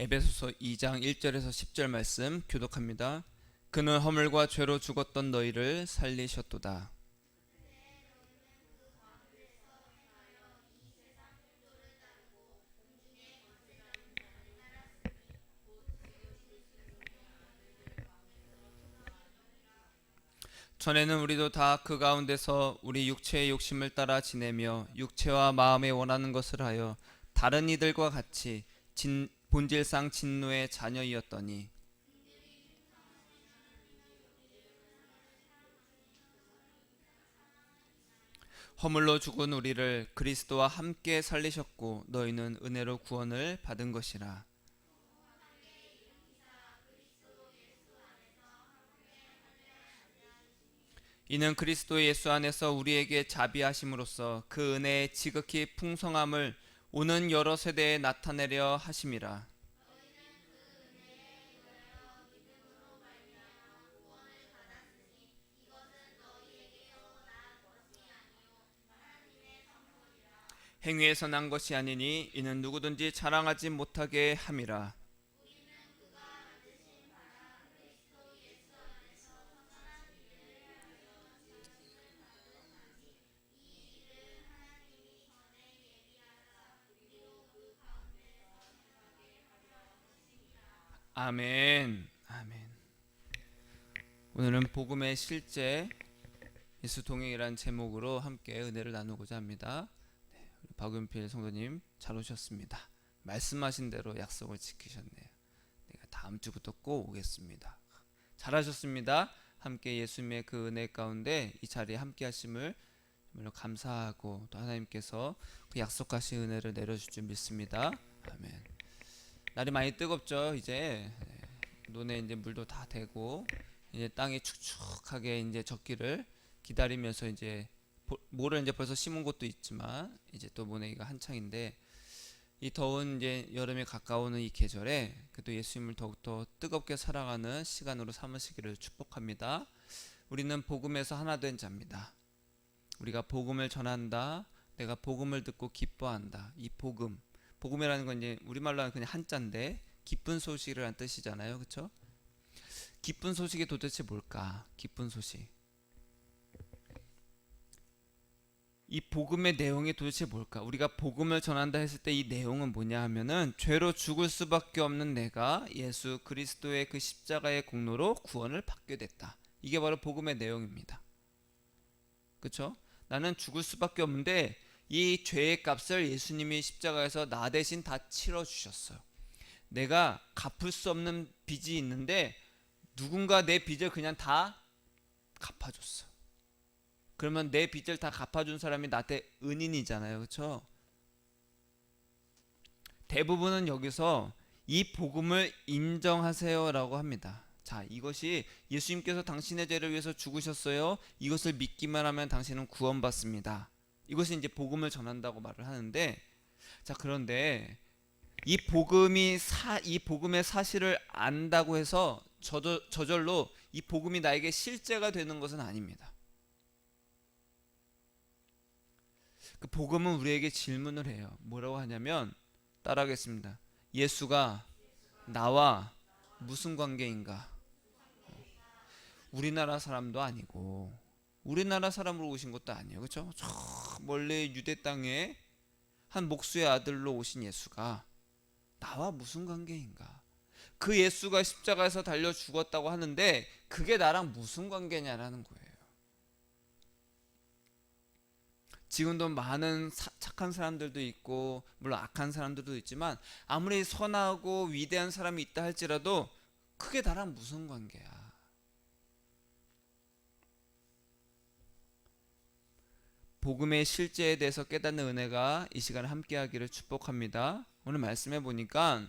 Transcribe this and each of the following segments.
에베소서 2장 1절에서 10절 말씀 교독합니다. 그는 허물과 죄로 죽었던 너희를 살리셨도다. 전에는 우리도 다 그 가운데서 우리 육체의 욕심을 따라 지내며 육체와 마음에 원하는 것을 하여 다른 이들과 같이 본질상 진노의 자녀이었더니 허물로 죽은 우리를 그리스도와 함께 살리셨고 너희는 은혜로 구원을 받은 것이라. 이는 그리스도 예수 안에서 우리에게 자비하심으로써 그 은혜의 지극히 풍성함을 오는 여러 세대에 나타내려 하심이라. 행위에서 난 것이 아니니 이는 누구든지 자랑하지 못하게 함이라. 아멘. 아멘. 오늘은 복음의 실제 예수 동행이란 제목으로 함께 은혜를 나누고자 합니다. 박윤필 성도님 잘 오셨습니다. 말씀하신 대로 약속을 지키셨네요. 내가 다음 주부터 꼭 오겠습니다. 잘하셨습니다. 함께 예수님의 그 은혜 가운데 이 자리에 함께 하심을 정말로 감사하고 또 하나님께서 그 약속하신 은혜를 내려줄 줄 믿습니다. 아멘. 날이 많이 뜨겁죠. 이제 논에 이제 물도 다 되고 이제 땅이 축축하게 이제 젖기를 기다리면서 이제 모를 이제 벌써 심은 곳도 있지만 이제 또 모내기가 한창인데 이 더운 이제 여름에 가까우는 이 계절에 그래도 예수님을 더욱더 뜨겁게 살아가는 시간으로 삼으시기를 축복합니다. 우리는 복음에서 하나 된 자입니다. 우리가 복음을 전한다. 내가 복음을 듣고 기뻐한다. 이 복음이라는 건 이제 우리말로 하면 그냥 한자인데 기쁜 소식이라는 뜻이잖아요. 그렇죠? 기쁜 소식이 도대체 뭘까? 기쁜 소식. 이 복음의 내용이 도대체 뭘까? 우리가 복음을 전한다 했을 때 이 내용은 뭐냐 하면은 죄로 죽을 수밖에 없는 내가 예수 그리스도의 그 십자가의 공로로 구원을 받게 됐다. 이게 바로 복음의 내용입니다. 그렇죠? 나는 죽을 수밖에 없는데 이 죄의 값을 예수님이 십자가에서 나 대신 다 치러 주셨어요. 내가 갚을 수 없는 빚이 있는데 누군가 내 빚을 그냥 다 갚아줬어. 그러면 내 빚을 다 갚아준 사람이 나한테 은인이잖아요. 그렇죠? 대부분은 여기서 이 복음을 인정하세요라고 합니다. 자, 이것이 예수님께서 당신의 죄를 위해서 죽으셨어요. 이것을 믿기만 하면 당신은 구원받습니다. 이것이 이제 복음을 전한다고 말을 하는데, 자, 그런데 이 복음의 사실을 안다고 해서 저절로 이 복음이 나에게 실제가 되는 것은 아닙니다. 그 복음은 우리에게 질문을 해요. 뭐라고 하냐면 따라하겠습니다. 예수가 나와 무슨 관계인가? 우리나라 사람도 아니고 우리나라 사람으로 오신 것도 아니에요. 그렇죠? 저 멀리 유대 땅에 한 목수의 아들로 오신 예수가 나와 무슨 관계인가? 그 예수가 십자가에서 달려 죽었다고 하는데 그게 나랑 무슨 관계냐라는 거예요. 지금도 많은 착한 사람들도 있고 물론 악한 사람들도 있지만 아무리 선하고 위대한 사람이 있다 할지라도 그게 나랑 무슨 관계야. 복음의 실제에 대해서 깨닫는 은혜가 이 시간에 함께하기를 축복합니다. 오늘 말씀해 보니까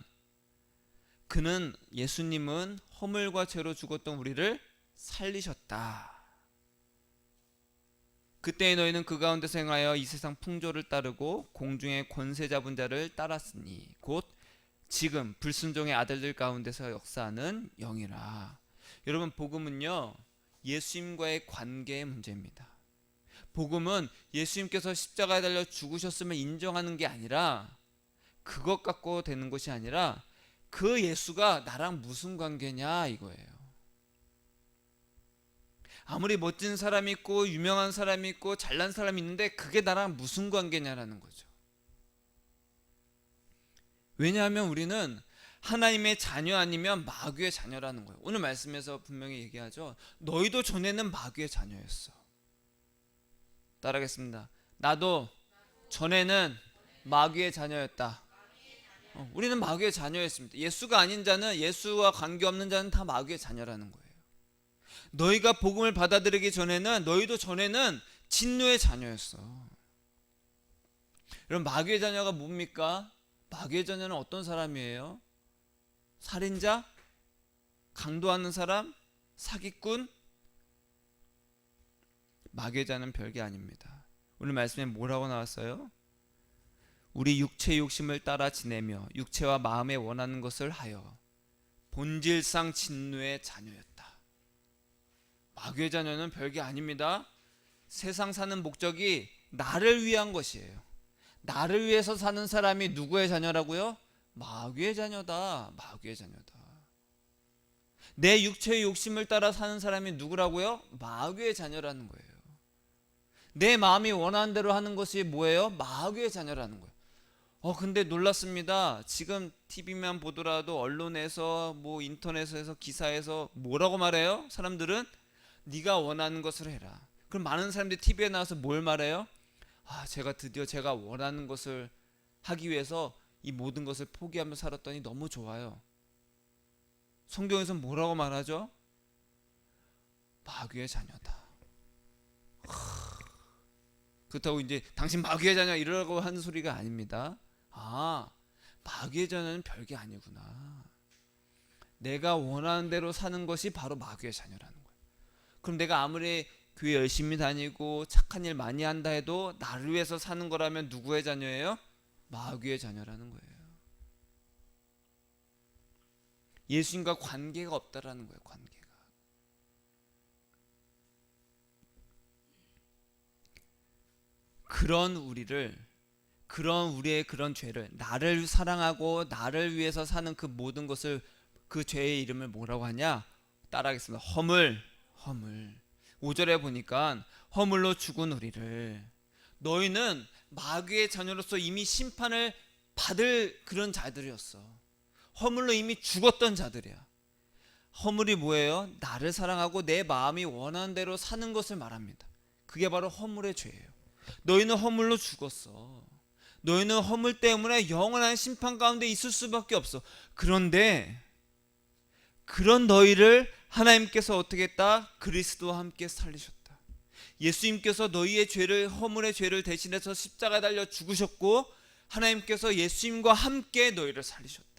그는 예수님은 허물과 죄로 죽었던 우리를 살리셨다. 그때의 너희는 그 가운데서 행하여 이 세상 풍조를 따르고 공중의 권세 잡은 자를 따랐으니 곧 지금 불순종의 아들들 가운데서 역사하는 영이라. 여러분, 복음은요 예수님과의 관계의 문제입니다. 복음은 예수님께서 십자가에 달려 죽으셨음을 인정하는 게 아니라 그것 갖고 되는 것이 아니라 그 예수가 나랑 무슨 관계냐 이거예요. 아무리 멋진 사람이 있고 유명한 사람이 있고 잘난 사람이 있는데 그게 나랑 무슨 관계냐라는 거죠. 왜냐하면 우리는 하나님의 자녀 아니면 마귀의 자녀라는 거예요. 오늘 말씀에서 분명히 얘기하죠. 너희도 전에는 마귀의 자녀였어. 따라하겠습니다. 나도 전에는 마귀의 자녀였다. 우리는 마귀의 자녀였습니다. 예수가 아닌 자는, 예수와 관계없는 자는 다 마귀의 자녀라는 거예요. 너희가 복음을 받아들이기 전에는, 너희도 전에는 진노의 자녀였어. 여러분, 마귀의 자녀가 뭡니까? 마귀의 자녀는 어떤 사람이에요? 살인자? 강도하는 사람? 사기꾼? 마귀의 자는 별게 아닙니다. 오늘 말씀에 뭐라고 나왔어요? 우리 육체 욕심을 따라 지내며 육체와 마음에 원하는 것을 하여 본질상 진노의 자녀였다. 마귀의 자녀는 별게 아닙니다. 세상 사는 목적이 나를 위한 것이에요. 나를 위해서 사는 사람이 누구의 자녀라고요? 마귀의 자녀다. 마귀의 자녀다. 내 육체의 욕심을 따라 사는 사람이 누구라고요? 마귀의 자녀라는 거예요. 내 마음이 원하는 대로 하는 것이 뭐예요? 마귀의 자녀라는 거예요. 근데 놀랐습니다. 지금 TV만 보더라도 언론에서 뭐 인터넷에서 기사에서 뭐라고 말해요? 사람들은 네가 원하는 것을 해라. 그럼 많은 사람들이 TV에 나와서 뭘 말해요? 제가 드디어 제가 원하는 것을 하기 위해서 이 모든 것을 포기하며 살았더니 너무 좋아요. 성경에서 뭐라고 말하죠? 마귀의 자녀다. 그렇다고 이제 당신 마귀의 자녀 이러라고 하는 소리가 아닙니다. 마귀의 자녀는 별게 아니구나. 내가 원하는 대로 사는 것이 바로 마귀의 자녀라는 거예요. 그럼 내가 아무리 교회 열심히 다니고 착한 일 많이 한다 해도 나를 위해서 사는 거라면 누구의 자녀예요? 마귀의 자녀라는 거예요. 예수님과 관계가 없다라는 거예요. 관계가. 그런 우리의 그런 죄를, 나를 사랑하고 나를 위해서 사는 그 모든 것을, 그 죄의 이름을 뭐라고 하냐? 따라하겠습니다. 허물. 5절에 보니까 허물로 죽은 우리를, 너희는 마귀의 자녀로서 이미 심판을 받을 그런 자들이었어. 허물로 이미 죽었던 자들이야. 허물이 뭐예요? 나를 사랑하고 내 마음이 원하는 대로 사는 것을 말합니다. 그게 바로 허물의 죄예요. 너희는 허물로 죽었어. 너희는 허물 때문에 영원한 심판 가운데 있을 수밖에 없어. 그런데 그런 너희를 하나님께서 어떻게 했다? 그리스도와 함께 살리셨다. 예수님께서 너희의 죄를, 허물의 죄를 대신해서 십자가에 달려 죽으셨고, 하나님께서 예수님과 함께 너희를 살리셨다.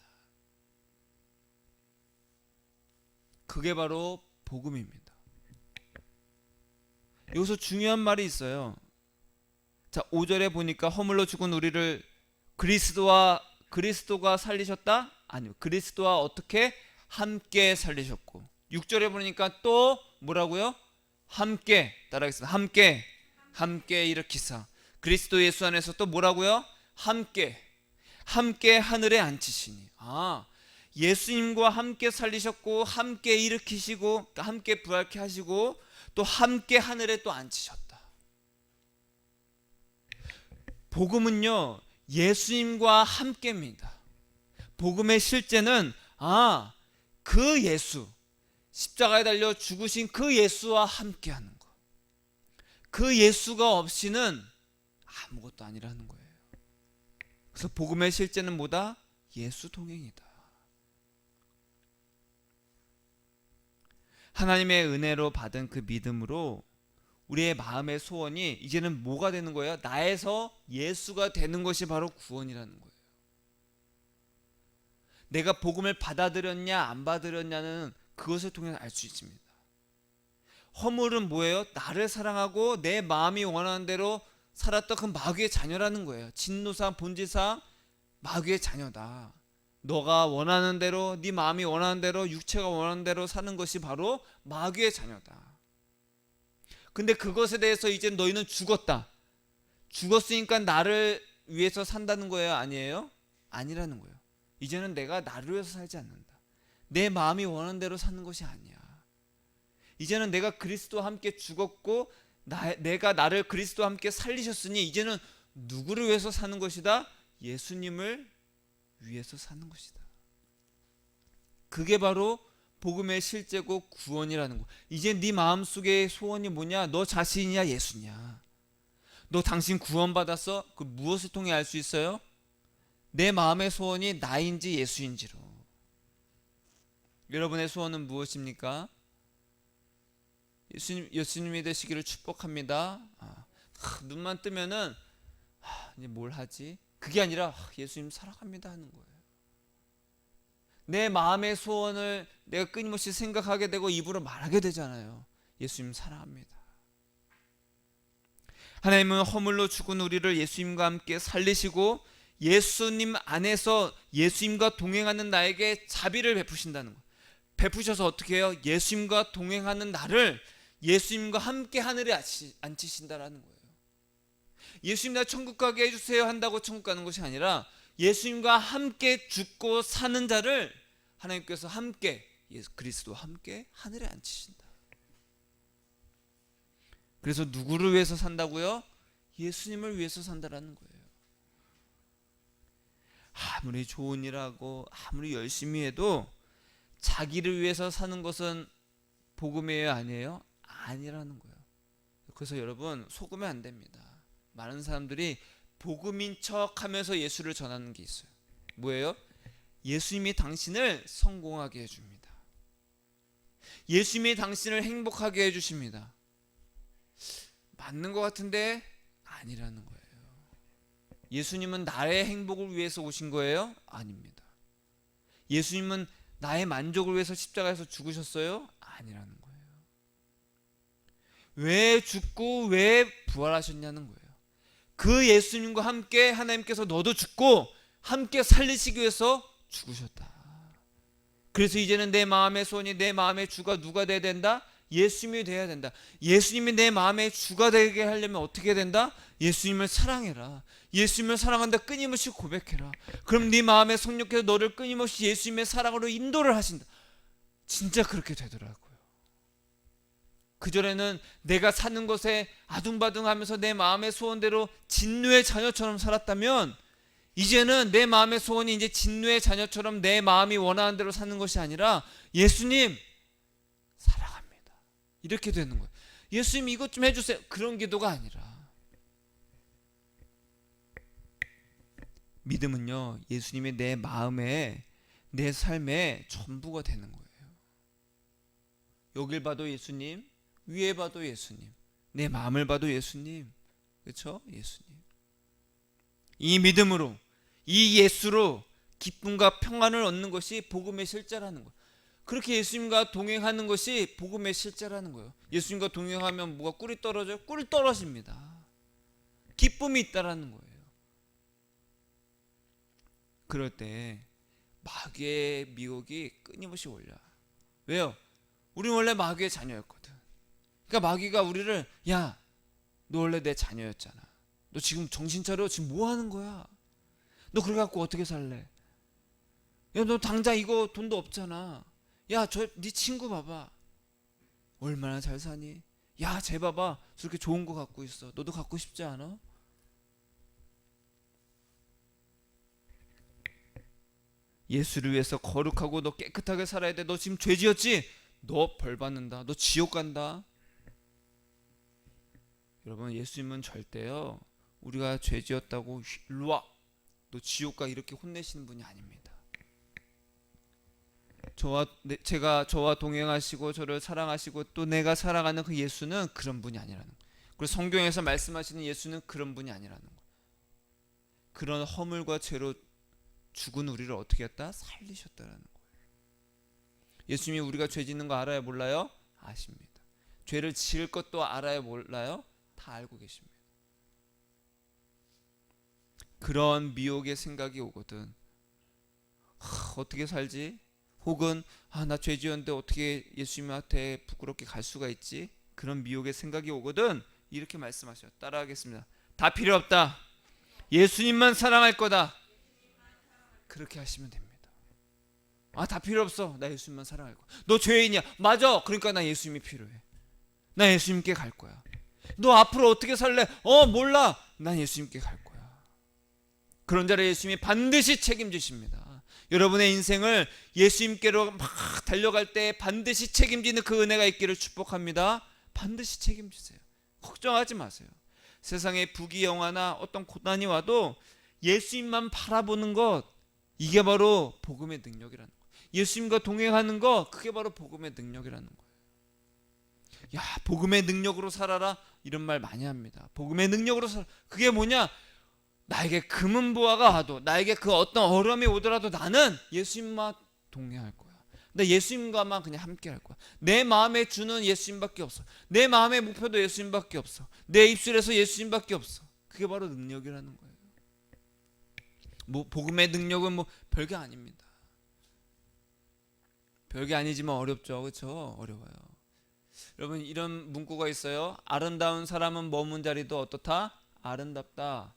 그게 바로 복음입니다. 여기서 중요한 말이 있어요. 자, 5절에 보니까 허물로 죽은 우리를 그리스도가 살리셨다? 아니요. 그리스도와 어떻게? 함께 살리셨고. 6절에 보니까 또 뭐라고요? 함께. 따라하겠습니다. 함께 일으키사. 그리스도 예수 안에서 또 뭐라고요? 함께 하늘에 앉히시니. 예수님과 함께 살리셨고, 함께 일으키시고, 함께 부활케 하시고, 또 함께 하늘에 또 앉히셨다. 복음은요, 예수님과 함께입니다. 복음의 실제는 그 예수, 십자가에 달려 죽으신 그 예수와 함께하는 것. 그 예수가 없이는 아무것도 아니라는 거예요. 그래서 복음의 실제는 뭐다? 예수 동행이다. 하나님의 은혜로 받은 그 믿음으로 우리의 마음의 소원이 이제는 뭐가 되는 거예요? 나에서 예수가 되는 것이 바로 구원이라는 거예요. 내가 복음을 받아들였냐 안 받아들였냐는 그것을 통해서 알 수 있습니다. 허물은 뭐예요? 나를 사랑하고 내 마음이 원하는 대로 살았던 그 마귀의 자녀라는 거예요. 진노상 본질상 마귀의 자녀다. 너가 원하는 대로, 네 마음이 원하는 대로, 육체가 원하는 대로 사는 것이 바로 마귀의 자녀다. 근데 그것에 대해서 이제 너희는 죽었다. 죽었으니까 나를 위해서 산다는 거예요? 아니에요? 아니라는 거예요. 이제는 내가 나를 위해서 살지 않는다. 내 마음이 원하는 대로 사는 것이 아니야. 이제는 내가 그리스도와 함께 죽었고 내가 나를 그리스도와 함께 살리셨으니 이제는 누구를 위해서 사는 것이다? 예수님을 위해서 사는 것이다. 그게 바로 복음의 실제고 구원이라는 거. 이제 네 마음속의 소원이 뭐냐? 너 자신이냐 예수냐? 너 당신 구원받았어? 그 무엇을 통해 알 수 있어요? 내 마음의 소원이 나인지 예수인지로. 여러분의 소원은 무엇입니까? 예수님이 되시기를 축복합니다. 눈만 뜨면은 이제 뭘 하지? 그게 아니라 예수님 사랑합니다 하는 거예요. 내 마음의 소원을 내가 끊임없이 생각하게 되고 입으로 말하게 되잖아요. 예수님 사랑합니다. 하나님은 허물로 죽은 우리를 예수님과 함께 살리시고 예수님 안에서 예수님과 동행하는 나에게 자비를 베푸신다는 거예요. 베푸셔서 어떻게 해요? 예수님과 동행하는 나를 예수님과 함께 하늘에 앉히신다라는 거예요. 예수님 나 천국 가게 해주세요 한다고 천국 가는 것이 아니라 예수님과 함께 죽고 사는 자를 하나님께서 함께 그리스도와 함께 하늘에 앉히신다. 그래서 누구를 위해서 산다고요? 예수님을 위해서 산다라는 거예요. 아무리 좋은 일하고 아무리 열심히 해도 자기를 위해서 사는 것은 복음이에요 아니에요? 아니라는 거예요. 그래서 여러분 속으면 안 됩니다. 많은 사람들이 복음인 척하면서 예수를 전하는 게 있어요. 뭐예요? 예수님이 당신을 성공하게 해줍니다. 예수님이 당신을 행복하게 해주십니다. 맞는 것 같은데 아니라는 거예요. 예수님은 나의 행복을 위해서 오신 거예요? 아닙니다. 예수님은 나의 만족을 위해서 십자가에서 죽으셨어요? 아니라는 거예요. 왜 죽고 왜 부활하셨냐는 거예요. 그 예수님과 함께 하나님께서 너도 죽고 함께 살리시기 위해서 죽으셨다. 그래서 이제는 내 마음의 소원이 내 마음의 주가 누가 돼야 된다? 예수님이 돼야 된다. 예수님이 내 마음의 주가 되게 하려면 어떻게 된다? 예수님을 사랑해라. 예수님을 사랑한다 끊임없이 고백해라. 그럼 네 마음의 성령께서 너를 끊임없이 예수님의 사랑으로 인도를 하신다. 진짜 그렇게 되더라고요. 그전에는 내가 사는 것에 아둥바둥하면서 내 마음의 소원대로 진노의 자녀처럼 살았다면 이제는 내 마음의 소원이 이제 진노의 자녀처럼 내 마음이 원하는 대로 사는 것이 아니라 예수님 사랑합니다. 이렇게 되는 거예요. 예수님 이것 좀 해주세요. 그런 기도가 아니라 믿음은요 예수님이 내 마음에 내 삶의 전부가 되는 거예요. 여길 봐도 예수님, 위에 봐도 예수님, 내 마음을 봐도 예수님, 그렇죠? 예수님. 이 믿음으로 이 예수로 기쁨과 평안을 얻는 것이 복음의 실제라는 거예요. 그렇게 예수님과 동행하는 것이 복음의 실제라는 거예요. 예수님과 동행하면 뭐가 꿀이 떨어져요? 꿀이 떨어집니다. 기쁨이 있다라는 거예요. 그럴 때 마귀의 미혹이 끊임없이 올려요. 왜요? 우리는 원래 마귀의 자녀였거든. 그러니까 마귀가 우리를 야, 너 원래 내 자녀였잖아. 너 지금 정신 차려. 지금 뭐 하는 거야? 너 그래 갖고 어떻게 살래? 야, 너 당장 이거 돈도 없잖아. 야, 네 친구 봐봐. 얼마나 잘 사니? 야, 쟤 봐봐. 저렇게 좋은 거 갖고 있어. 너도 갖고 싶지 않아? 예수를 위해서 거룩하고 너 깨끗하게 살아야 돼. 너 지금 죄 지었지? 너 벌 받는다. 너 지옥 간다. 여러분 예수님은 절대요 우리가 죄 지었다고 일로 와. 너 지옥 가 이렇게 혼내시는 분이 아닙니다. 제가 저와 동행하시고 저를 사랑하시고 또 내가 사랑하는 그 예수는 그런 분이 아니라는 거예요. 그리고 성경에서 말씀하시는 예수는 그런 분이 아니라는 거예요. 그런 허물과 죄로 죽은 우리를 어떻게 했다? 살리셨다라는 거예요. 예수님이 우리가 죄 짓는 거 알아요? 몰라요? 아십니다. 죄를 지을 것도 알아요? 몰라요? 다 알고 계십니다. 그런 미혹의 생각이 오거든. 어떻게 살지? 혹은 나 죄 지었는데 어떻게 예수님한테 부끄럽게 갈 수가 있지? 그런 미혹의 생각이 오거든. 이렇게 말씀하셔요. 따라하겠습니다. 다 필요 없다. 예수님만 사랑할 거다. 그렇게 하시면 됩니다. 아, 다 필요 없어. 나 예수님만 사랑할 거야. 너 죄인이야. 맞아. 그러니까 나 예수님이 필요해. 나 예수님께 갈 거야. 너 앞으로 어떻게 살래? 몰라. 난 예수님께 갈 거야. 그런 자를 예수님이 반드시 책임지십니다. 여러분의 인생을 예수님께로 막 달려갈 때 반드시 책임지는 그 은혜가 있기를 축복합니다. 반드시 책임지세요. 걱정하지 마세요. 세상에 부귀영화나 어떤 고난이 와도 예수님만 바라보는 것, 이게 바로 복음의 능력이라는 거예요. 예수님과 동행하는 것, 그게 바로 복음의 능력이라는 거예요. 야, 복음의 능력으로 살아라, 이런 말 많이 합니다. 복음의 능력으로 살아. 그게 뭐냐? 나에게 금은보화가 와도, 나에게 그 어떤 어려움이 오더라도 나는 예수님과 동행할 거야. 나 예수님과만 그냥 함께 할 거야. 내 마음에 주는 예수님밖에 없어. 내 마음의 목표도 예수님밖에 없어. 내 입술에서 예수님밖에 없어. 그게 바로 능력이라는 거예요. 뭐 복음의 능력은 뭐 별게 아닙니다. 별게 아니지만 어렵죠. 그렇죠? 어려워요. 여러분, 이런 문구가 있어요. 아름다운 사람은 머문 자리도 어떻다? 아름답다.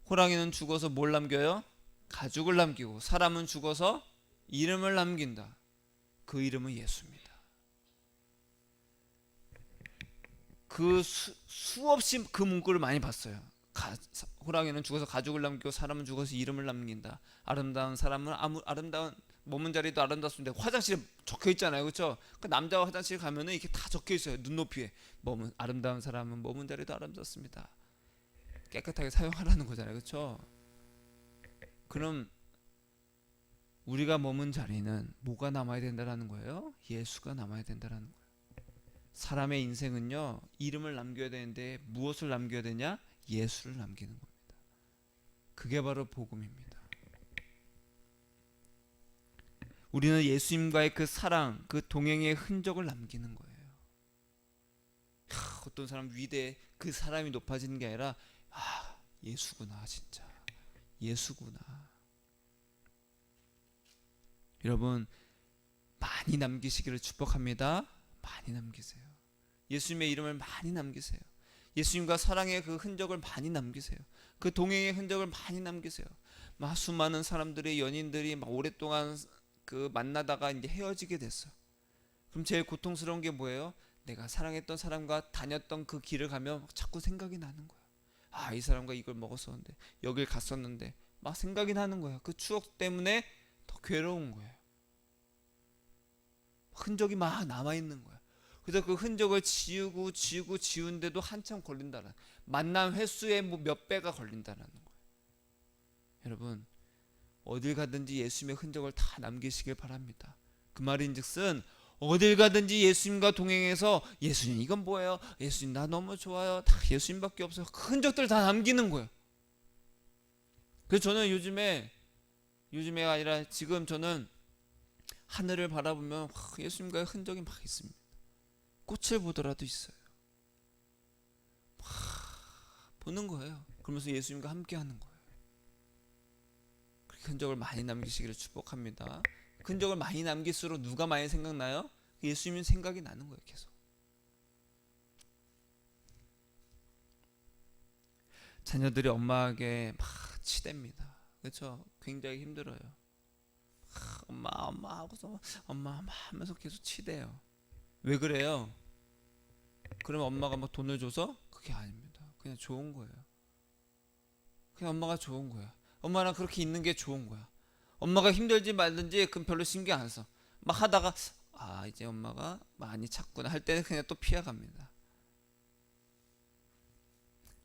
호랑이는 죽어서 뭘 남겨요? 가죽을 남기고, 사람은 죽어서 이름을 남긴다. 그 이름은 예수입니다. 그 수없이 그 문구를 많이 봤어요. 호랑이는 죽어서 가죽을 남기고 사람은 죽어서 이름을 남긴다. 아름다운 사람은 아름다운 머문 자리도 아름답습니다. 화장실에 적혀 있잖아요, 그렇죠? 그 남자가 화장실 가면은 이렇게 다 적혀 있어요. 눈높이에 아름다운 사람은 머문 자리도 아름답습니다. 깨끗하게 사용하라는 거잖아요, 그렇죠? 그럼 우리가 머문 자리는 뭐가 남아야 된다라는 거예요? 예수가 남아야 된다라는 거예요. 사람의 인생은요, 이름을 남겨야 되는데 무엇을 남겨야 되냐? 예수를 남기는 겁니다. 그게 바로 복음입니다. 우리는 예수님과의 그 사랑, 그 동행의 흔적을 남기는 거예요. 어떤 사람 위대해, 그 사람이 높아지는 게 아니라 예수구나, 진짜 예수구나. 여러분, 많이 남기시기를 축복합니다. 많이 남기세요. 예수님의 이름을 많이 남기세요. 예수님과 사랑의 그 흔적을 많이 남기세요. 그 동행의 흔적을 많이 남기세요. 수많은 사람들의 연인들이 오랫동안 그 만나다가 이제 헤어지게 됐어. 그럼 제일 고통스러운 게 뭐예요? 내가 사랑했던 사람과 다녔던 그 길을 가면 자꾸 생각이 나는 거야. 이 사람과 이걸 먹었었는데, 여길 갔었는데, 막 생각이 나는 거야. 그 추억 때문에 더 괴로운 거예요. 흔적이 막 남아있는 거야. 그래서 그 흔적을 지우는데도 한참 걸린다는, 만남 횟수의 몇 배가 걸린다는 거예요. 여러분, 어딜 가든지 예수님의 흔적을 다 남기시길 바랍니다. 그 말인즉슨 어딜 가든지 예수님과 동행해서, 예수님 이건 뭐예요? 예수님 나 너무 좋아요. 다 예수님밖에 없어요. 그 흔적들 다 남기는 거예요. 그래서 저는 요즘에가 아니라 지금 저는 하늘을 바라보면 예수님과의 흔적이 막 있습니다. 꽃을 보더라도 있어요. 막 보는 거예요. 그러면서 예수님과 함께 하는 거예요. 그렇게 흔적을 많이 남기시기를 축복합니다. 흔적을 많이 남길수록 누가 많이 생각나요? 예수님이 생각이 나는 거예요, 계속. 자녀들이 엄마에게 막 치댑니다. 그렇죠? 굉장히 힘들어요. 엄마 하고서 엄마 하면서 계속 치대요. 왜 그래요? 그러면 엄마가 막 돈을 줘서? 그게 아닙니다. 그냥 좋은 거예요. 그냥 엄마가 좋은 거야. 엄마랑 그렇게 있는 게 좋은 거야. 엄마가 힘들지 말든지 그건 별로 신경 안 써. 막 하다가 이제 엄마가 많이 찼구나 할 때는 그냥 또 피해갑니다.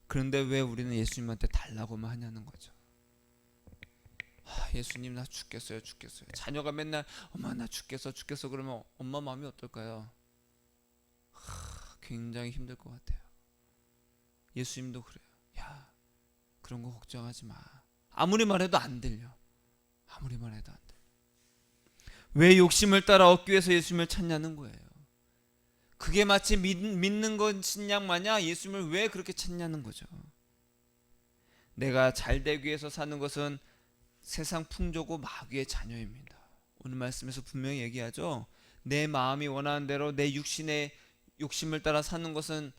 그런데 왜 우리는 예수님한테 달라고만 하냐는 거죠. 예수님 나 죽겠어요. 자녀가 맨날 엄마 나 죽겠어 그러면 엄마 마음이 어떨까요? 굉장히 힘들 것 같아요. 예수님도 그래요. 야, 그런 거 걱정하지 마. 아무리 말해도 안 들려. 왜 욕심을 따라 얻기 위해서 예수님을 찾냐는 거예요. 그게 마치 믿는 것인 마냥 예수님을 왜 그렇게 찾냐는 거죠. 내가 잘 되기 위해서 사는 것은 세상 풍조고 마귀의 자녀입니다. 오늘 말씀에서 분명히 얘기하죠. 내 마음이 원하는 대로 내 육신의 욕심을 따라 사는 것은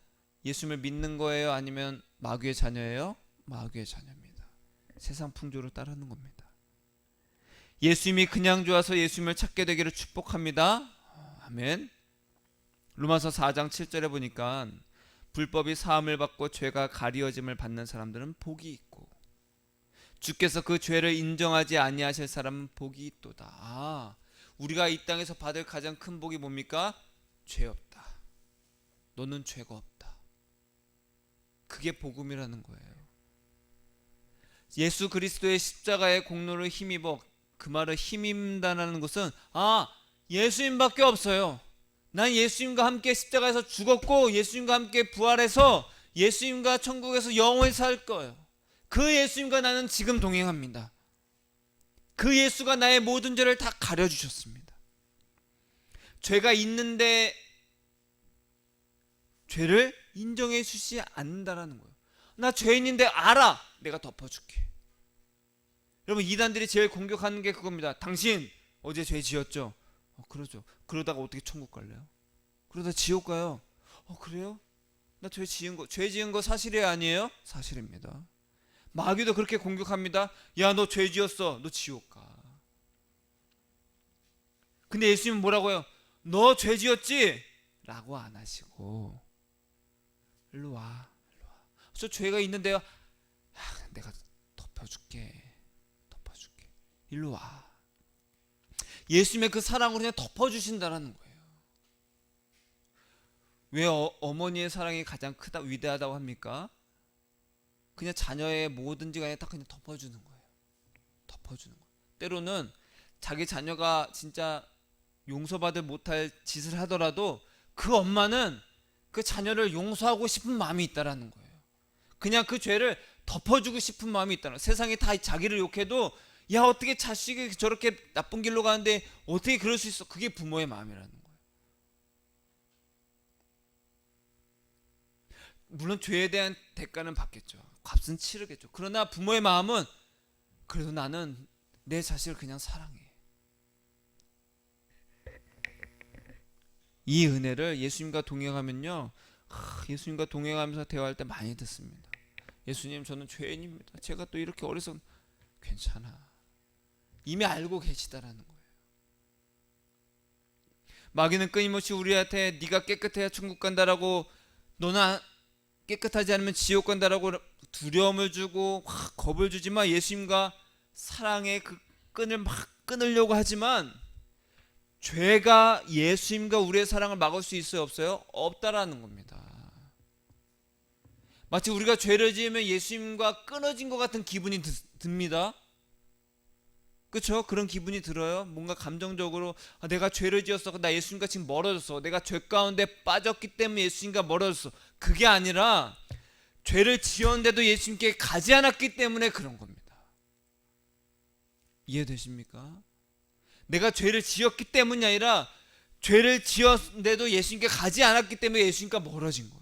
예수님을 믿는 거예요? 아니면 마귀의 자녀예요? 마귀의 자녀입니다. 세상 풍조를 따르는 겁니다. 예수님이 그냥 좋아서 예수님을 찾게 되기를 축복합니다. 아멘. 로마서 4장 7절에 보니까 불법이 사함을 받고 죄가 가리워짐을 받는 사람들은 복이 있고 주께서 그 죄를 인정하지 아니하실 사람은 복이 있도다. 우리가 이 땅에서 받을 가장 큰 복이 뭡니까? 죄 없다. 너는 죄가 없다. 그게 복음이라는 거예요. 예수 그리스도의 십자가의 공로를 힘입어, 그 말을 힘입는다는 것은 예수님밖에 없어요. 난 예수님과 함께 십자가에서 죽었고 예수님과 함께 부활해서 예수님과 천국에서 영원히 살 거예요. 그 예수님과 나는 지금 동행합니다. 그 예수가 나의 모든 죄를 다 가려주셨습니다. 죄가 있는데 죄를 인정해 주시지 않는다라는 거예요. 나 죄인인데 알아. 내가 덮어줄게. 여러분, 이단들이 제일 공격하는 게 그겁니다. 당신 어제 죄 지었죠? 그러죠. 그러다가 어떻게 천국 갈래요? 그러다 지옥 가요. 그래요? 나 죄 지은 거 사실이에요, 아니에요? 사실입니다. 마귀도 그렇게 공격합니다. 야, 너 죄 지었어. 너 지옥 가. 근데 예수님은 뭐라고 해요? 너 죄 지었지? 라고 안 하시고 일로 와. 저 죄가 있는데요. 내가 덮어줄게. 일로 와. 예수님의 그 사랑으로 그냥 덮어주신다라는 거예요. 왜 어머니의 사랑이 가장 크다, 위대하다고 합니까? 그냥 자녀의 뭐든지 간에 딱 그냥 덮어주는 거예요. 덮어주는 거예요. 때로는 자기 자녀가 진짜 용서받을 못할 짓을 하더라도 그 엄마는 그 자녀를 용서하고 싶은 마음이 있다라는 거예요. 그냥 그 죄를 덮어주고 싶은 마음이 있다는 거예요. 세상이 다 자기를 욕해도 야, 어떻게 자식이 저렇게 나쁜 길로 가는데 어떻게 그럴 수 있어? 그게 부모의 마음이라는 거예요. 물론 죄에 대한 대가는 받겠죠. 값은 치르겠죠. 그러나 부모의 마음은 그래도 나는 내 자식을 그냥 사랑해. 이 은혜를 예수님과 동행하면요, 예수님과 동행하면서 대화할 때 많이 듣습니다. 예수님, 저는 죄인입니다. 제가 또 이렇게 어리석은. 괜찮아. 이미 알고 계시다라는 거예요. 마귀는 끊임없이 우리한테 네가 깨끗해야 천국 간다라고, 너는 깨끗하지 않으면 지옥 간다라고 두려움을 주고 겁을 주지만, 예수님과 사랑의 그 끈을 막 끊으려고 하지만 죄가 예수님과 우리의 사랑을 막을 수 있어요, 없어요? 없다라는 겁니다. 마치 우리가 죄를 지으면 예수님과 끊어진 것 같은 기분이 듭니다. 그렇죠? 그런 기분이 들어요. 뭔가 감정적으로 내가 죄를 지었어. 나 예수님과 지금 멀어졌어. 내가 죄 가운데 빠졌기 때문에 예수님과 멀어졌어. 그게 아니라 죄를 지었는데도 예수님께 가지 않았기 때문에 그런 겁니다. 이해되십니까? 내가 죄를 지었기 때문이 아니라 죄를 지었는데도 예수님께 가지 않았기 때문에 예수님과 멀어진 거예요.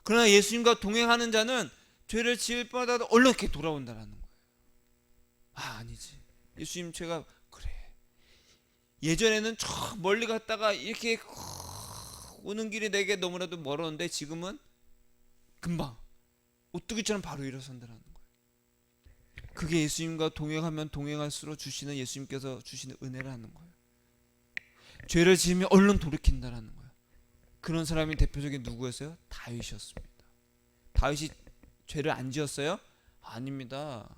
그러나 예수님과 동행하는 자는 죄를 지을 뻔하다도 얼른 이렇게 돌아온다는 거예요. 아니지. 예수님, 제가 그래. 예전에는 저 멀리 갔다가 이렇게 오는 길이 내게 너무나도 멀었는데 지금은 금방 오뚜기처럼 바로 일어선다는 거예요. 그게 예수님과 동행하면 동행할수록 주시는, 예수님께서 주시는 은혜라는 거예요. 죄를 지으면 얼른 돌이킨다라는 거예요. 그런 사람이 대표적인 누구였어요? 다윗이었습니다. 다윗이 죄를 안 지었어요? 아닙니다.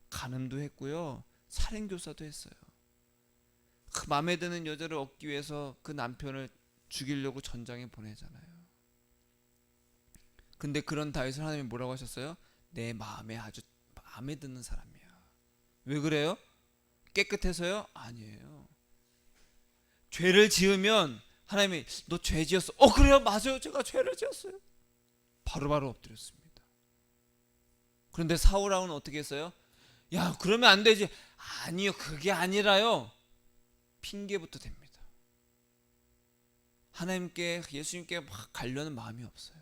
간음도 했고요, 살인교사도 했어요. 그 마음에 드는 여자를 얻기 위해서 그 남편을 죽이려고 전장에 보내잖아요. 근데 그런 다윗을 하나님이 뭐라고 하셨어요? 내 마음에 아주 마음에 드는 사람이야. 왜 그래요? 깨끗해서요? 아니에요. 죄를 지으면 하나님이 너 죄 지었어. 그래요? 맞아요. 제가 죄를 지었어요. 바로바로 엎드렸습니다. 그런데 사울왕은 어떻게 했어요? 야, 그러면 안 되지. 아니요, 그게 아니라요. 핑계부터 댑니다. 하나님께, 예수님께 막 가려는 마음이 없어요.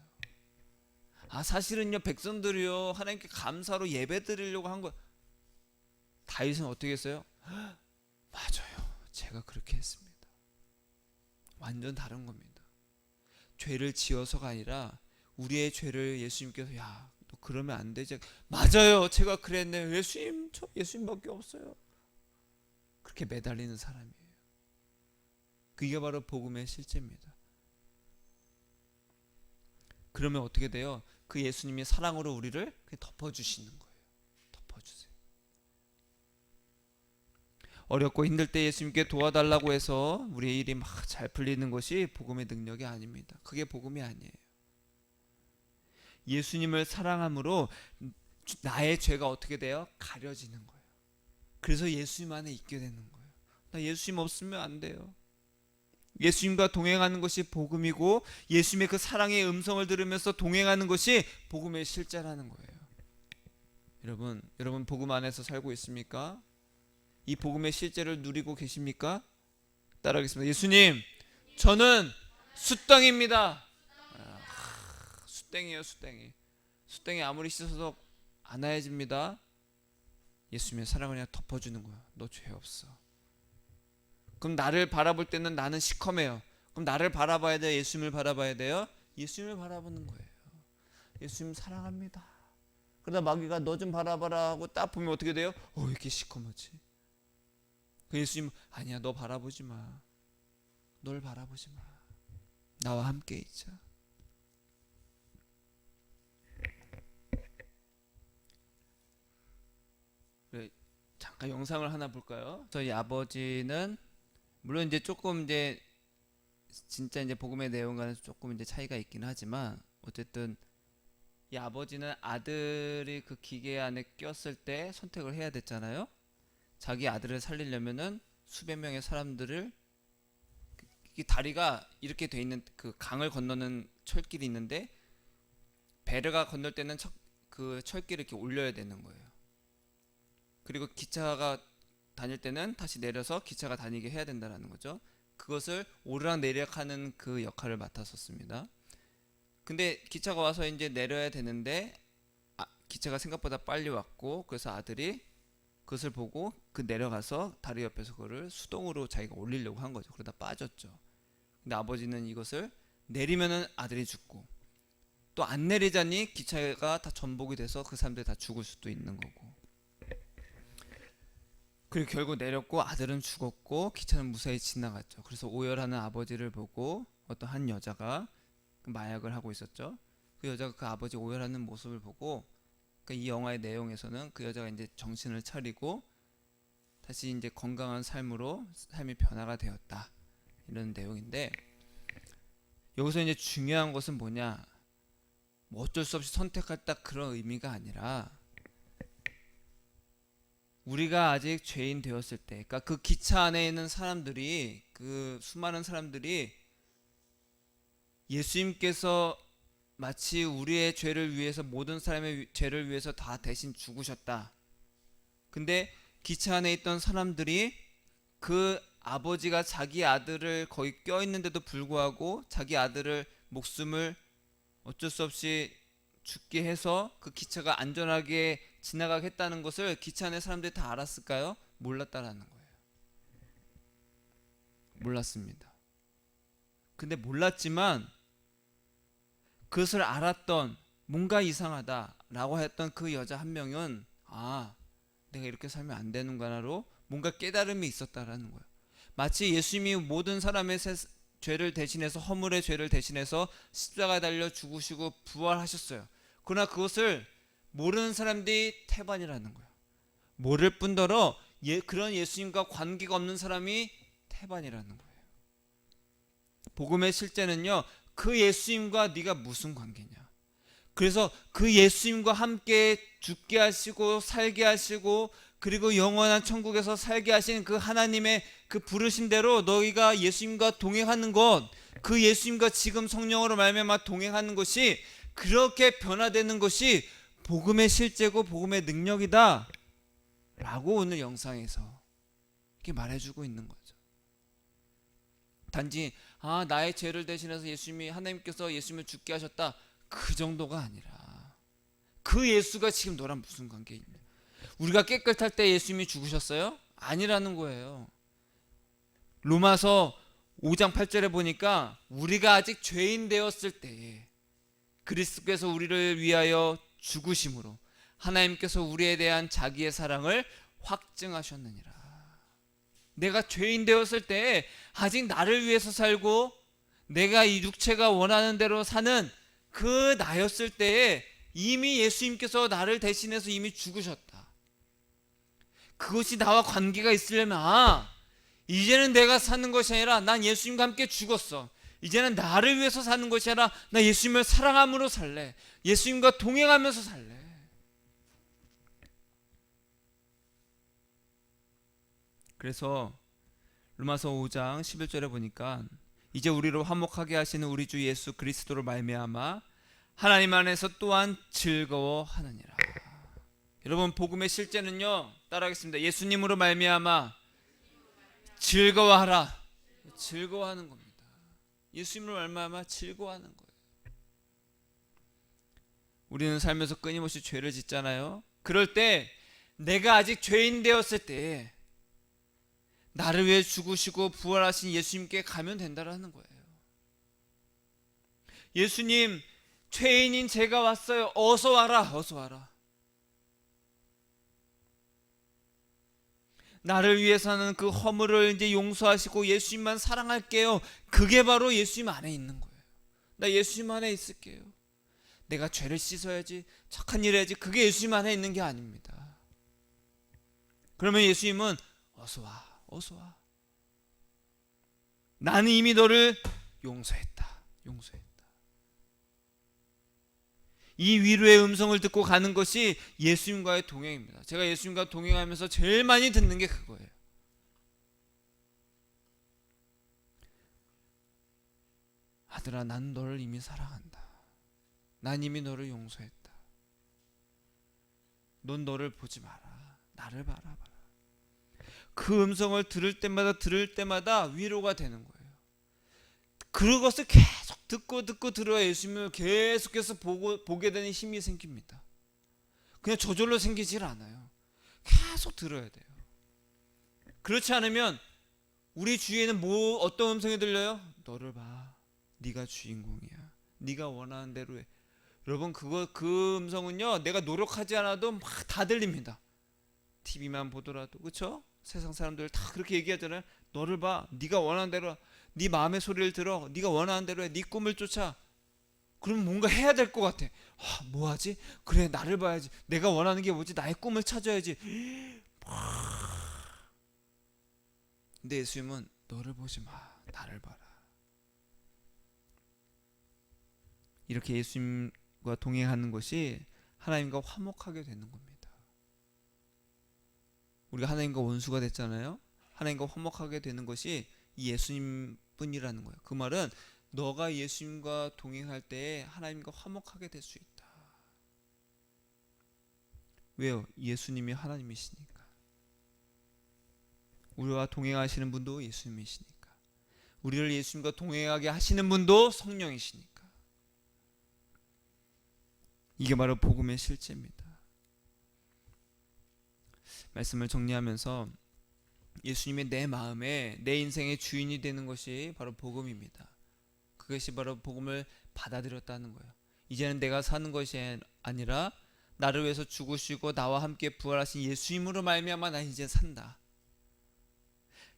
사실은요, 백성들이요, 하나님께 감사로 예배 드리려고 한 거. 다윗은 어떻게 했어요? 맞아요, 제가 그렇게 했습니다. 완전 다른 겁니다. 죄를 지어서가 아니라 우리의 죄를 예수님께서, 야, 또 그러면 안 되죠. 맞아요, 제가 그랬네요. 예수님, 저 예수님밖에 없어요. 그렇게 매달리는 사람이에요. 그게 바로 복음의 실제입니다. 그러면 어떻게 돼요? 그 예수님이 사랑으로 우리를 덮어주시는 거예요. 덮어주세요. 어렵고 힘들 때 예수님께 도와달라고 해서 우리의 일이 막 잘 풀리는 것이 복음의 능력이 아닙니다. 그게 복음이 아니에요. 예수님을 사랑함으로 나의 죄가 어떻게 돼요? 가려지는 거예요. 그래서 예수님 안에 있게 되는 거예요. 나 예수님 없으면 안 돼요. 예수님과 동행하는 것이 복음이고 예수님의 그 사랑의 음성을 들으면서 동행하는 것이 복음의 실제라는 거예요. 여러분 복음 안에서 살고 있습니까? 이 복음의 실제를 누리고 계십니까? 따라하겠습니다. 예수님, 저는 숫덩입니다. 숫덩이에요, 숫덩이. 숫덩이 아무리 씻어도 안 하얘집니다. 예수님의 사랑을 그냥 덮어주는 거야. 너 죄 없어. 그럼 나를 바라볼 때는 나는 시커매요. 그럼 나를 바라봐야 돼요? 예수님을 바라봐야 돼요? 예수님을 바라보는 거예요. 예수님 사랑합니다. 그러다 마귀가 너 좀 바라봐라 하고 딱 보면 어떻게 돼요? 왜 이렇게 시커멓지? 그 예수님, 아니야, 너 바라보지 마. 널 바라보지 마. 나와 함께 있자. 그래, 잠깐 영상을 하나 볼까요? 저희 아버지는 물론 이제 조금 이제 진짜 이제 복음의 내용과는 조금 이제 차이가 있긴 하지만 어쨌든 이 아버지는 아들이 그 기계 안에 꼈을 때 선택을 해야 됐잖아요. 자기 아들을 살리려면은 수백 명의 사람들을, 이 다리가 이렇게 돼 있는 그 강을 건너는 철길이 있는데 배가 건널 때는 그 철길을 이렇게 올려야 되는 거예요. 그리고 기차가 다닐 때는 다시 내려서 기차가 다니게 해야 된다는 거죠. 그것을 오르락내리락하는 그 역할을 맡았었습니다. 근데 기차가 와서 이제 내려야 되는데 기차가 생각보다 빨리 왔고, 그래서 아들이 그것을 보고 그 내려가서 다리 옆에서 그거를 수동으로 자기가 올리려고 한 거죠. 그러다 빠졌죠. 근데 아버지는 이것을 내리면은 아들이 죽고, 또 안 내리자니 기차가 다 전복이 돼서 그 사람들이 다 죽을 수도 있는 거고, 그리고 결국 내렸고 아들은 죽었고 기차는 무사히 지나갔죠. 그래서 오열하는 아버지를 보고 어떤 한 여자가 마약을 하고 있었죠. 그 여자가 그 아버지 오열하는 모습을 보고, 이 영화의 내용에서는 그 여자가 이제 정신을 차리고 다시 이제 건강한 삶으로 삶이 변화가 되었다, 이런 내용인데, 여기서 이제 중요한 것은 뭐냐, 뭐 어쩔 수 없이 선택할 딱 그런 의미가 아니라, 우리가 아직 죄인 되었을 때, 그러니까 그 기차 안에 있는 사람들이, 그 수많은 사람들이 예수님께서 마치 우리의 죄를 위해서, 모든 사람의 죄를 위해서 다 대신 죽으셨다. 근데 기차 안에 있던 사람들이 그 아버지가 자기 아들을 거기 껴있는데도 불구하고 자기 아들을 목숨을 어쩔 수 없이 죽게 해서 그 기차가 안전하게 지나가겠다는 것을 기차 안에 사람들이 다 알았을까요? 몰랐다라는 거예요. 몰랐습니다. 근데 몰랐지만 그것을 알았던, 뭔가 이상하다라고 했던 그 여자 한 명은 내가 이렇게 살면 안 되는구나로 뭔가 깨달음이 있었다라는 거예요. 마치 예수님이 모든 사람의 죄를 대신해서, 허물의 죄를 대신해서 십자가에 달려 죽으시고 부활하셨어요. 그러나 그것을 모르는 사람들이 태반이라는 거예요. 모를 뿐더러 그런 예수님과 관계가 없는 사람이 태반이라는 거예요. 복음의 실제는요, 그 예수님과 네가 무슨 관계냐. 그래서 그 예수님과 함께 죽게 하시고 살게 하시고 그리고 영원한 천국에서 살게 하신 그 하나님의 그 부르심대로 너희가 예수님과 동행하는 것, 그 예수님과 지금 성령으로 말미암아 동행하는 것이, 그렇게 변화되는 것이 복음의 실제고 복음의 능력이다 라고 오늘 영상에서 이렇게 말해주고 있는 거죠. 단지 나의 죄를 대신해서 하나님께서 예수님을 죽게 하셨다, 그 정도가 아니라, 그 예수가 지금 너랑 무슨 관계 있냐. 우리가 깨끗할 때 예수님이 죽으셨어요? 아니라는 거예요. 로마서 5장 8절에 보니까 우리가 아직 죄인 되었을 때에 그리스도께서 우리를 위하여 죽으심으로 하나님께서 우리에 대한 자기의 사랑을 확증하셨느니라. 내가 죄인 되었을 때 아직 나를 위해서 살고 내가 이 육체가 원하는 대로 사는 그 나였을 때에 이미 예수님께서 나를 대신해서 이미 죽으셨다. 그것이 나와 관계가 있으려면 이제는 내가 사는 것이 아니라 난 예수님과 함께 죽었어. 이제는 나를 위해서 사는 것이 아니라 나 예수님을 사랑함으로 살래. 예수님과 동행하면서 살래. 그래서 로마서 5장 11절에 보니까 이제 우리로 화목하게 하시는 우리 주 예수 그리스도로 말미암아 하나님 안에서 또한 즐거워하느니라. 여러분, 복음의 실제는요, 따라하겠습니다. 예수님으로 말미암아 즐거워하라. 즐거워하는 겁니다. 예수님으로 말미암아 즐거워하는 거예요. 우리는 살면서 끊임없이 죄를 짓잖아요. 그럴 때 내가 아직 죄인 되었을 때 나를 위해 죽으시고 부활하신 예수님께 가면 된다라는 거예요. 예수님, 죄인인 제가 왔어요. 어서 와라. 어서 와라. 나를 위해서는 그 허물을 이제 용서하시고 예수님만 사랑할게요. 그게 바로 예수님 안에 있는 거예요. 나 예수님 안에 있을게요. 내가 죄를 씻어야지, 착한 일 해야지. 그게 예수님 안에 있는 게 아닙니다. 그러면 예수님은 어서 와. 어서 와. 나는 이미 너를 용서했다. 용서했다. 이 위로의 음성을 듣고 가는 것이 예수님과의 동행입니다. 제가 예수님과 동행하면서 제일 많이 듣는 게 그거예요. 아들아, 난 너를 이미 사랑한다. 난 이미 너를 용서했다. 넌 너를 보지 마라. 나를 바라봐라. 그 음성을 들을 때마다 위로가 되는 거예요. 그것을 계속 듣고 들어야 예수님을 계속해서 보게 되는 힘이 생깁니다. 그냥 저절로 생기질 않아요. 계속 들어야 돼요. 그렇지 않으면 우리 주위에는 어떤 음성이 들려요? 너를 봐. 네가 주인공이야. 네가 원하는 대로 해. 여러분, 그 음성은요, 내가 노력하지 않아도 막 다 들립니다. TV만 보더라도. 그렇죠? 세상 사람들 다 그렇게 얘기하잖아요. 너를 봐. 네가 원하는 대로, 네 마음의 소리를 들어. 네가 원하는 대로 해. 네 꿈을 쫓아. 그럼 뭔가 해야 될 것 같아. 뭐 하지? 그래, 나를 봐야지. 내가 원하는 게 뭐지? 나의 꿈을 찾아야지. 근데 예수님은 너를 보지 마. 나를 봐라. 이렇게 예수님과 동행하는 것이 하나님과 화목하게 되는 겁니다. 우리가 하나님과 원수가 됐잖아요. 하나님과 화목하게 되는 것이 이 예수님 뿐이라는 거예요. 그 말은 너가 예수님과 동행할 때에 하나님과 화목하게 될 수 있다. 왜요? 예수님이 하나님이시니까. 우리와 동행하시는 분도 예수님이시니까. 우리를 예수님과 동행하게 하시는 분도 성령이시니까. 이게 바로 복음의 실제입니다. 말씀을 정리하면서 예수님이 내 마음에, 내 인생의 주인이 되는 것이 바로 복음입니다. 그것이 바로 복음을 받아들였다는 거예요. 이제는 내가 사는 것이 아니라 나를 위해서 죽으시고 나와 함께 부활하신 예수님으로 말미암아 난 이제 산다.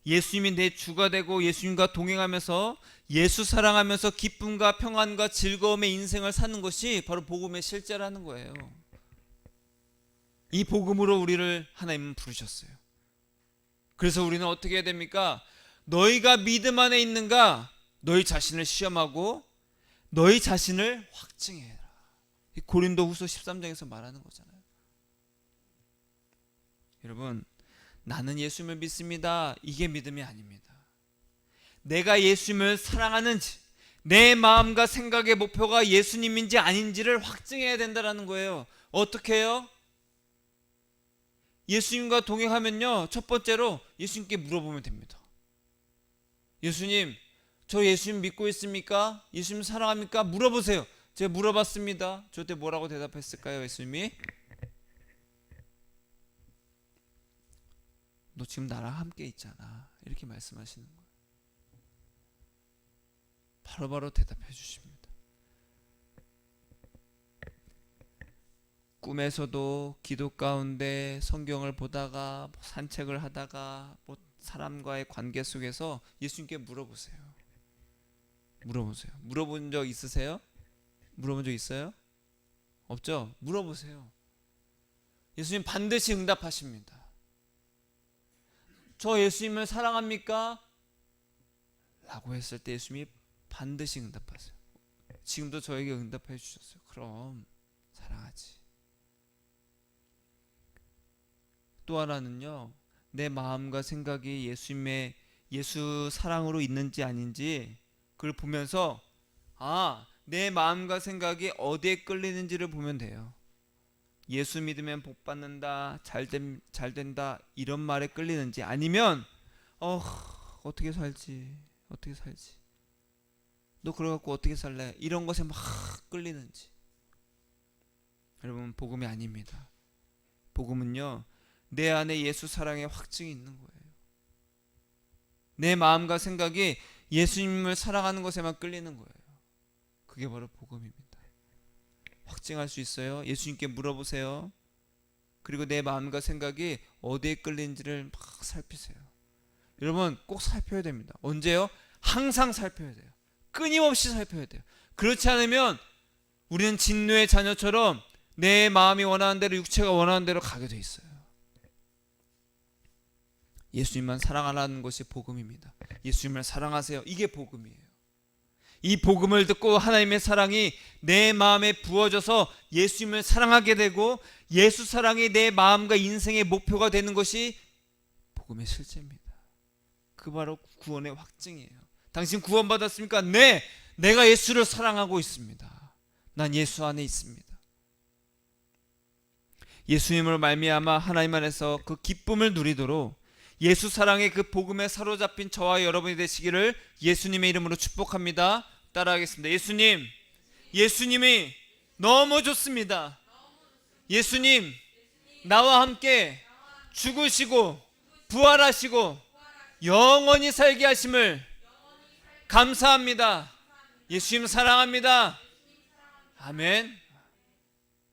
예수님이 내 주가 되고 예수님과 동행하면서 예수 사랑하면서 기쁨과 평안과 즐거움의 인생을 사는 것이 바로 복음의 실제라는 거예요. 이 복음으로 우리를 하나님은 부르셨어요. 그래서 우리는 어떻게 해야 됩니까? 너희가 믿음 안에 있는가? 너희 자신을 시험하고 너희 자신을 확증해라. 고린도후서 13장에서 말하는 거잖아요. 여러분, 나는 예수님을 믿습니다. 이게 믿음이 아닙니다. 내가 예수님을 사랑하는지, 내 마음과 생각의 목표가 예수님인지 아닌지를 확증해야 된다는 거예요. 어떻게 해요? 예수님과 동행하면요, 첫 번째로 예수님께 물어보면 됩니다. 예수님, 저 예수님 믿고 있습니까? 예수님 사랑합니까? 물어보세요. 제가 물어봤습니다. 저때 뭐라고 대답했을까요? 예수님이 너 지금 나랑 함께 있잖아. 이렇게 말씀하시는 거예요. 바로바로 대답해 주십니다. 꿈에서도 기도 가운데 성경을 보다가 산책을 하다가 사람과의 관계 속에서 예수님께 물어보세요. 물어본 적 있으세요? 물어본 적 있어요? 없죠? 물어보세요. 예수님 반드시 응답하십니다. 저 예수님을 사랑합니까? 라고 했을 때 예수님이 반드시 응답하세요. 지금도 저에게 응답해 주셨어요. 그럼 사랑하지. 또 하나는요, 내 마음과 생각이 예수 사랑으로 있는지 아닌지 그걸 보면서 내 마음과 생각이 어디에 끌리는지를 보면 돼요. 예수 믿으면 복 받는다, 잘 된다 이런 말에 끌리는지, 아니면 어떻게 살지 너 그래갖고 어떻게 살래 이런 것에 막 끌리는지. 여러분, 복음이 아닙니다. 복음은요, 내 안에 예수 사랑의 확증이 있는 거예요. 내 마음과 생각이 예수님을 사랑하는 것에만 끌리는 거예요. 그게 바로 복음입니다. 확증할 수 있어요. 예수님께 물어보세요. 그리고 내 마음과 생각이 어디에 끌리는지를 막 살피세요. 여러분, 꼭 살펴야 됩니다. 언제요? 항상 살펴야 돼요. 끊임없이 살펴야 돼요. 그렇지 않으면 우리는 진노의 자녀처럼 내 마음이 원하는 대로, 육체가 원하는 대로 가게 돼 있어요. 예수님만 사랑하라는 것이 복음입니다. 예수님을 사랑하세요. 이게 복음이에요. 이 복음을 듣고 하나님의 사랑이 내 마음에 부어져서 예수님을 사랑하게 되고, 예수 사랑이 내 마음과 인생의 목표가 되는 것이 복음의 실제입니다. 그 바로 구원의 확증이에요. 당신 구원받았습니까? 네, 내가 예수를 사랑하고 있습니다. 난 예수 안에 있습니다. 예수님을 말미암아 하나님 안에서 그 기쁨을 누리도록 예수 사랑의 그 복음에 사로잡힌 저와 여러분이 되시기를 예수님의 이름으로 축복합니다. 따라하겠습니다. 예수님이 너무 좋습니다. 예수님, 나와 함께 죽으시고 부활하시고 영원히 살게 하심을 감사합니다. 예수님 사랑합니다. 아멘.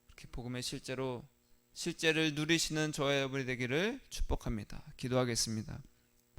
이렇게 복음의 실제를 누리시는 저와 여러분이 되기를 축복합니다. 기도하겠습니다.